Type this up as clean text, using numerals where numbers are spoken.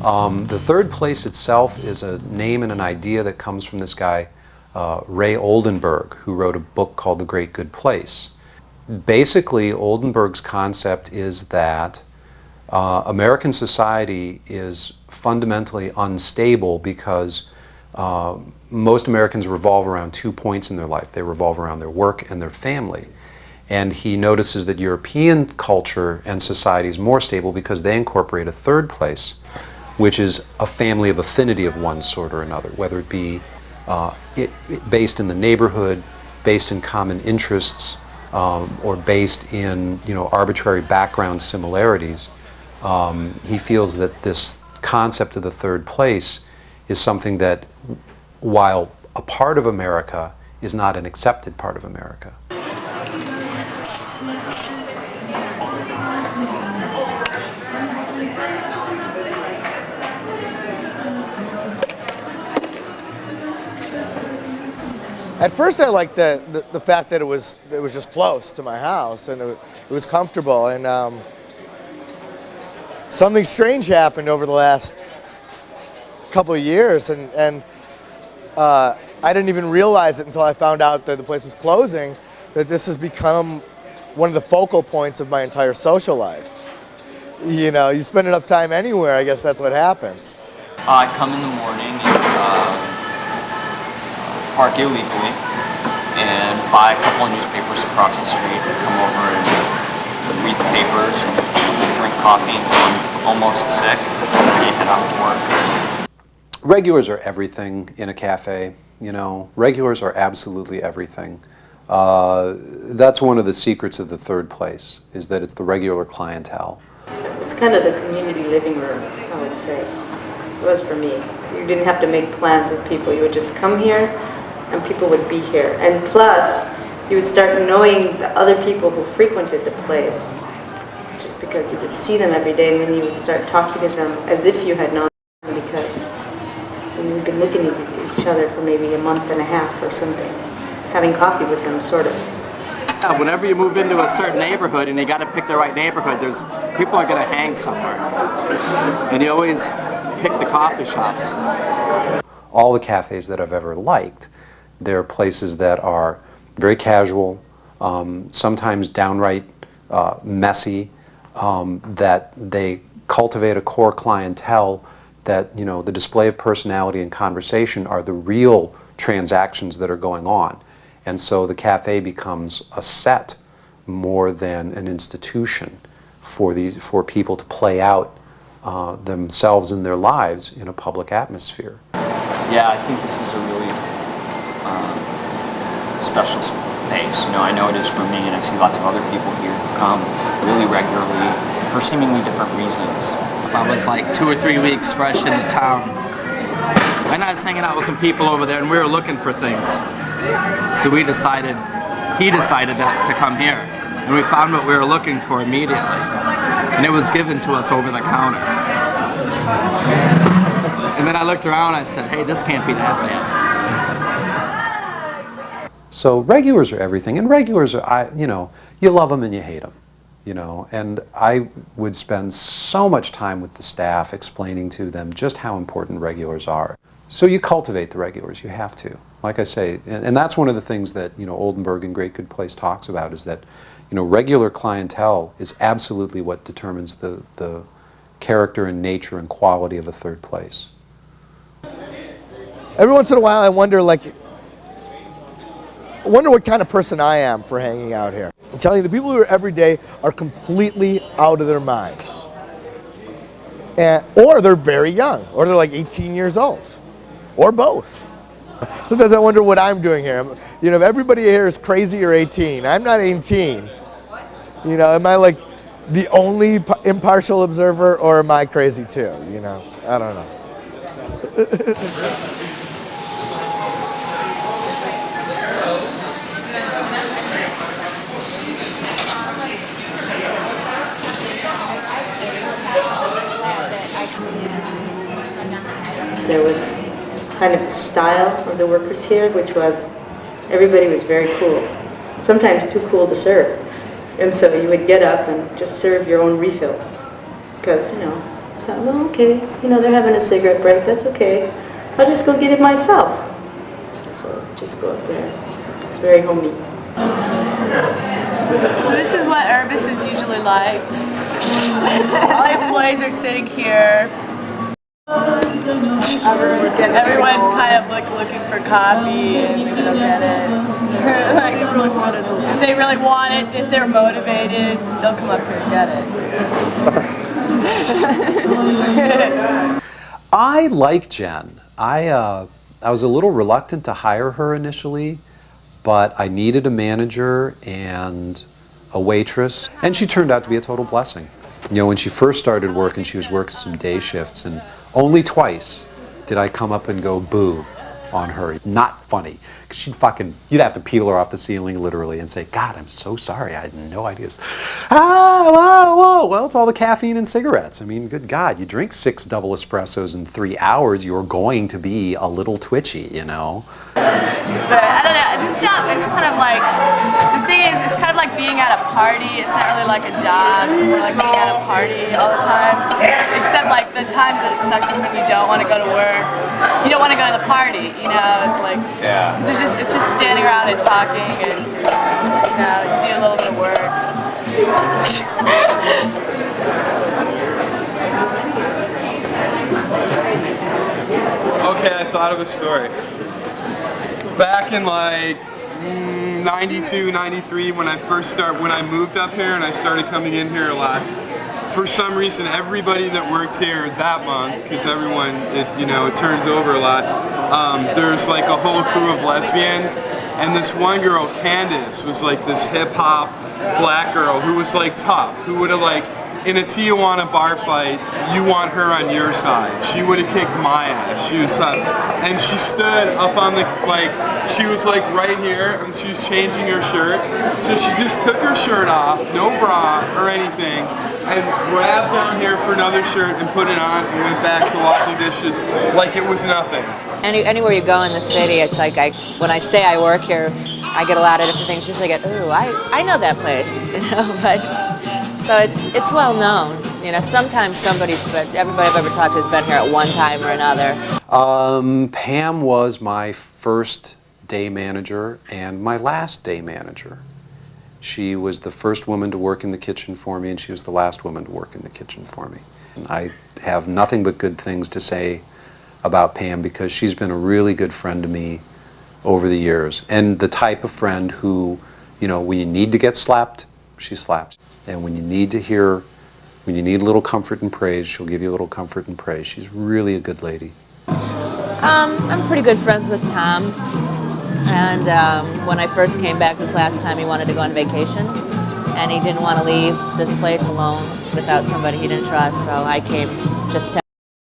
The third place itself is a name and an idea that comes from this guy, Ray Oldenburg, who wrote a book called The Great Good Place. Basically, Oldenburg's concept is that American society is fundamentally unstable because most Americans revolve around 2 points in their life. They revolve around their work and their family. And he notices that European culture and society is more stable because they incorporate a third place, which is a family of affinity of one sort or another, whether it be based in the neighborhood, based in common interests, or based in arbitrary background similarities. He feels that this concept of the third place is something that, while a part of America, is not an accepted part of America. At first, I liked the fact that it was just close to my house and it was comfortable. And something strange happened over the last couple of years, and I didn't even realize it until I found out that the place was closing. That this has become one of the focal points of my entire social life. You spend enough time anywhere, I guess that's what happens. I come in the morning and park illegally and buy a couple of newspapers across the street and come over and read the papers and drink coffee until I'm almost sick and head off to work. Regulars are everything in a cafe, Regulars are absolutely everything. That's one of the secrets of the third place, is that it's the regular clientele. It's kind of the community living room, I would say. It was for me. You didn't have to make plans with people. You would just come here and people would be here. And plus, you would start knowing the other people who frequented the place, just because you would see them every day, and then you would start talking to them as if you had known them, because you've been looking at each other for maybe a month and a half or something, having coffee with them, sort of. Yeah, whenever you move into a certain neighborhood and you got to pick the right neighborhood, people are going to hang somewhere, and you always pick the coffee shops. All the cafes that I've ever liked, they're places that are very casual, sometimes downright messy, that they cultivate a core clientele, that the display of personality and conversation are the real transactions that are going on. And so the cafe becomes a set more than an institution for people to play out themselves and their lives in a public atmosphere. Yeah, I think this is a really special space. I know it is for me, and I see lots of other people here who come really regularly for seemingly different reasons. I was like 2 or 3 weeks fresh into town, and I was hanging out with some people over there, and we were looking for things. So he decided to come here, and we found what we were looking for immediately, and it was given to us over the counter. And then I looked around and I said, hey, this can't be that bad. So regulars are everything, and regulars are, you love them and you hate them, and I would spend so much time with the staff explaining to them just how important regulars are. So you cultivate the regulars, you have to. Like I say, and that's one of the things that Oldenburg in Great Good Place talks about, is that regular clientele is absolutely what determines the character and nature and quality of a third place. Every once in a while I wonder what kind of person I am for hanging out here. I'm telling you, the people who are every day are completely out of their minds. Or they're very young, or they're like 18 years old, or both. Sometimes I wonder what I'm doing here. If everybody here is crazy or 18, I'm not 18. Am I like the only impartial observer, or am I crazy too? I don't know. There was kind of a style of the workers here, which was everybody was very cool, sometimes too cool to serve. And so you would get up and just serve your own refills, because thought, well, okay, you know, they're having a cigarette break, that's okay. I'll just go get it myself. So just go up there. It's very homey. So this is what Urbus is usually like. All the employees are sitting here. Everyone's kind of like looking for coffee and maybe they'll get it. Like, if they really want it, if they're motivated, they'll come up here and get it. I like Jen. I was a little reluctant to hire her initially, but I needed a manager and a waitress, and she turned out to be a total blessing. You know, when she first started working, she was working some day shifts, and only twice did I come up and go boo on her. Not funny, because you'd have to peel her off the ceiling literally and say, God, I'm so sorry, I had no idea. Well, it's all the caffeine and cigarettes. I mean, good God, you drink 6 double espressos in 3 hours, you're going to be a little twitchy, you know? But I don't know, this job is kind of like, the thing is, it's kind of like being at a party. It's not really like a job, it's more like being at a party all the time. Except like the time that it sucks is when you don't want to go to work. You don't want to go to the party, you know, it's like, because it's just standing around and talking and, you know, you do a little bit of work. Okay, I thought of a story. Back in like 92, 93, when I moved up here and I started coming in here a lot, for some reason everybody that works here that month, because everyone, it turns over a lot, there's like a whole crew of lesbians, and this one girl, Candace, was like this hip-hop black girl who was like tough, who would have like, in a Tijuana bar fight, you want her on your side. She would have kicked my ass. She was tough. And she stood up on the, she was like right here, and she was changing her shirt. So she just took her shirt off, no bra or anything, and grabbed down here for another shirt and put it on and went back to washing dishes like it was nothing. Anywhere you go in the city, it's like, when I say I work here, I get a lot of different things. Usually I get, ooh, I know that place, but... So it's well known, sometimes but everybody I've ever talked to has been here at one time or another. Pam was my first day manager and my last day manager. She was the first woman to work in the kitchen for me, and she was the last woman to work in the kitchen for me. And I have nothing but good things to say about Pam because she's been a really good friend to me over the years, and the type of friend who, when you need to get slapped, she slaps. And when you need a little comfort and praise, she'll give you a little comfort and praise. She's really a good lady. I'm pretty good friends with Tom. And when I first came back this last time, he wanted to go on vacation. And he didn't want to leave this place alone without somebody he didn't trust. So I came just to